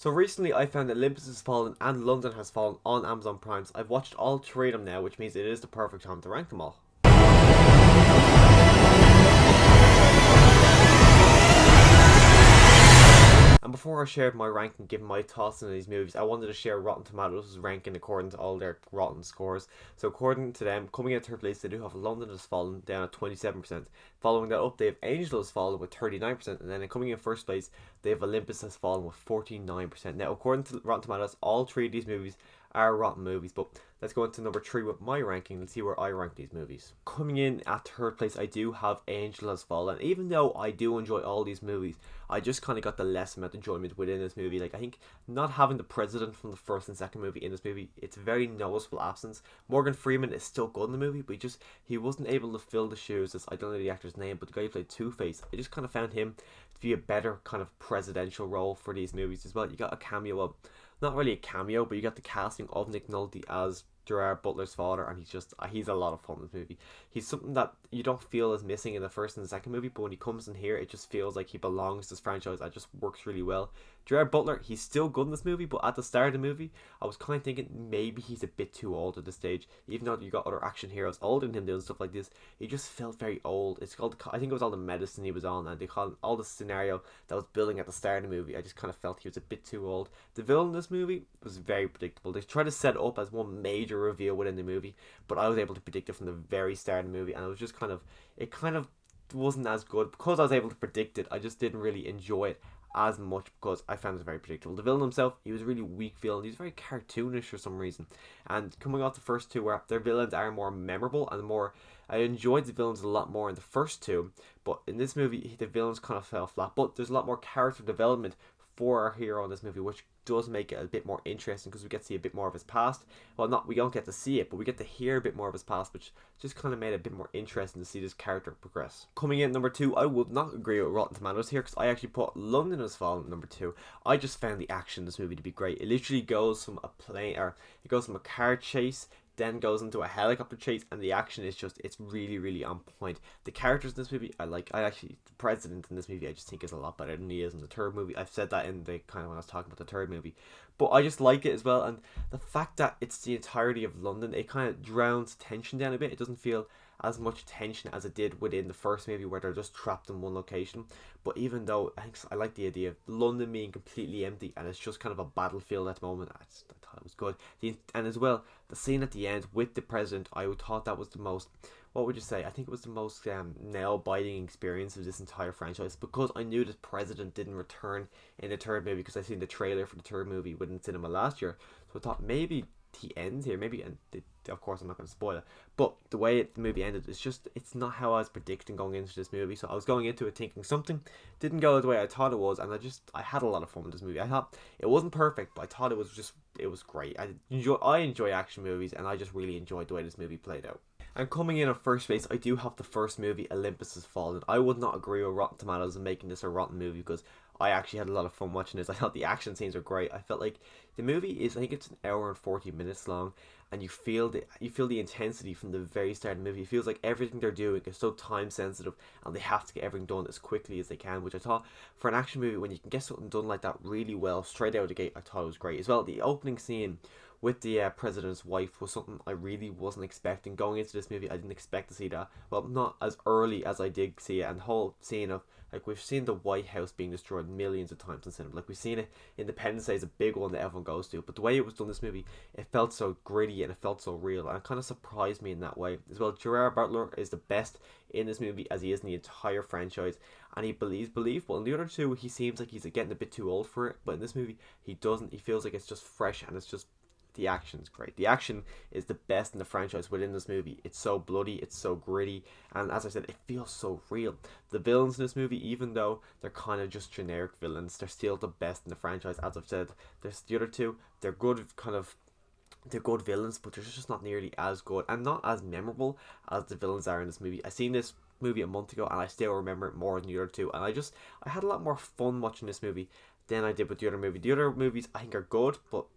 So recently I found that Olympus Has Fallen and London Has Fallen on Amazon Prime. I've watched all three of them now, which means it is the perfect time to rank them all. And before I shared my ranking, given my thoughts on these movies, I wanted to share Rotten Tomatoes' ranking according to all their rotten scores. So according to them, coming in third place, they do have London Has Fallen down at 27%. Following that up, they have Angel Has Fallen with 39%. And then coming in first place, they have Olympus Has Fallen with 49%. Now, according to Rotten Tomatoes, all three of these movies are rotten movies, but let's go into number 3 with my ranking. Let's see where I rank these movies. Coming in at third place, I do have Angel Has Fallen. Even though I do enjoy all these movies, I just kind of got the less amount of enjoyment within this movie. Like, I think not having the president from the first and second movie in this movie, it's a very noticeable absence. Morgan Freeman is still good in the movie, but he wasn't able to fill the shoes as, I don't know the actor's name, but the guy who played Two-Face, I just kind of found him to be a better kind of presidential role for these movies as well. You got a cameo of, not really a cameo, but you got the casting of Nick Nolte as Gerard Butler's father, and he's a lot of fun in this movie. He's something that you don't feel is missing in the first and the second movie, but when he comes in here, it just feels like he belongs to this franchise. It just works really well. Gerard Butler, he's still good in this movie, but at the start of the movie, I was kind of thinking maybe he's a bit too old at this stage. Even though you got other action heroes older than him doing stuff like this, he just felt very old. I think it was all the medicine he was on, and they called all the scenario that was building at the start of the movie. I just kind of felt he was a bit too old. The villain in this movie was very predictable. They tried to set it up as one major reveal within the movie, but I was able to predict it from the very start of the movie, and it was just it kind of wasn't as good. Because I was able to predict it, I just didn't really enjoy it as much because I found it very predictable. The villain himself, he was a really weak villain. He's very cartoonish for some reason. And coming off the first two, where their villains are more memorable and more, I enjoyed the villains a lot more in the first two. But in this movie, the villains kind of fell flat. But there's a lot more character development for our hero in this movie, which does make it a bit more interesting because we get to see a bit more of his past. Well, we don't get to see it, but we get to hear a bit more of his past, which just kind of made it a bit more interesting to see this character progress. Coming in at number 2, I would not agree with Rotten Tomatoes here because I actually put London Has Fallen at number 2. I just found the action in this movie to be great. It literally goes from a car chase, then goes into a helicopter chase, and the action is it's really, really on point. The characters in this movie, the president in this movie, I just think is a lot better than he is in the third movie. I've said that in the kind of when I was talking about the third movie, but I just like it as well. And the fact that it's the entirety of London, it kind of drowns tension down a bit. It doesn't feel as much tension as it did within the first movie where they're just trapped in one location. But even though I like the idea of London being completely empty and it's just kind of a battlefield at the moment, I thought it was good. And as well, the scene at the end with the president, I thought that was the most, what would you say? I think it was the most nail-biting experience of this entire franchise, because I knew the president didn't return in the third movie because I seen the trailer for the third movie within cinema last year. So I thought maybe he ends here, of course I'm not going to spoil it, but the way the movie ended, it's not how I was predicting going into this movie. So I was going into it thinking something didn't go the way I thought it was, and I had a lot of fun with this movie. I thought it wasn't perfect, but I thought it was great. I enjoy action movies, and I just really enjoyed the way this movie played out. And coming in at first place, I do have the first movie, Olympus Has Fallen. I would not agree with Rotten Tomatoes in making this a rotten movie because I actually had a lot of fun watching this. I thought the action scenes are great. I felt like the movie I think it's an hour and 40 minutes long, and you feel the intensity from the very start of the movie. It feels like everything they're doing is so time sensitive, and they have to get everything done as quickly as they can, which I thought for an action movie, when you can get something done like that really well straight out of the gate, I thought it was great. As well, the opening scene with the president's wife was something I really wasn't expecting. Going into this movie, I didn't expect to see that. Well, not as early as I did see it. And the whole scene of, we've seen the White House being destroyed millions of times in cinema. We've seen it, Independence Day is a big one that everyone goes to. But the way it was done in this movie, it felt so gritty and it felt so real. And it kind of surprised me in that way. As well, Gerard Butler is the best in this movie as he is in the entire franchise. And he believes, but in the other two, he seems like he's getting a bit too old for it. But in this movie, he doesn't. He feels like it's just fresh, and it's just, the action's great. The action is the best in the franchise within this movie. It's so bloody, it's so gritty, and as I said, it feels so real. The villains in this movie, even though they're kind of just generic villains, they're still the best in the franchise. As I've said, there's the other two, they're good villains, but they're just not nearly as good and not as memorable as the villains are in this movie. I seen this movie a month ago, and I still remember it more than the other two, and I had a lot more fun watching this movie than I did with the other movie. The other movies I think are good, but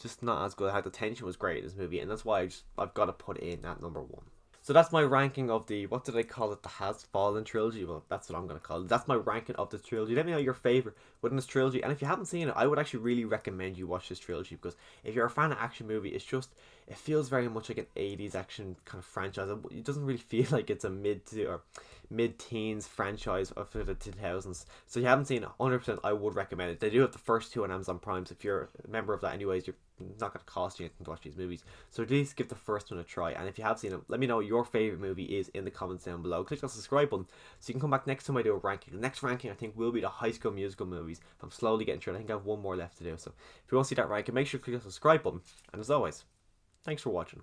just not as good. I had the tension was great in this movie, and that's why I've got to put it in at number 1. So that's my ranking of the, what did I call it, the Has Fallen trilogy. Well, that's what I'm going to call it. That's my ranking of the trilogy. Let me know your favorite within this trilogy, and if you haven't seen it, I would actually really recommend you watch this trilogy, because if you're a fan of action movie, it feels very much like an 80s action kind of franchise. It doesn't really feel like it's a mid-teens franchise of the 2000s. So if you haven't seen it, 100% I would recommend it. They do have the first two on Amazon Prime, so if you're a member of that anyways, you're not going to cost you anything to watch these movies. So at least give the first one a try. And if you have seen it, let me know what your favourite movie is in the comments down below. Click the subscribe button so you can come back next time I do a ranking. The next ranking I think will be the High School Musical movies. I'm slowly getting through it. I think I have one more left to do. So if you want to see that ranking, make sure to click the subscribe button. And as always, thanks for watching.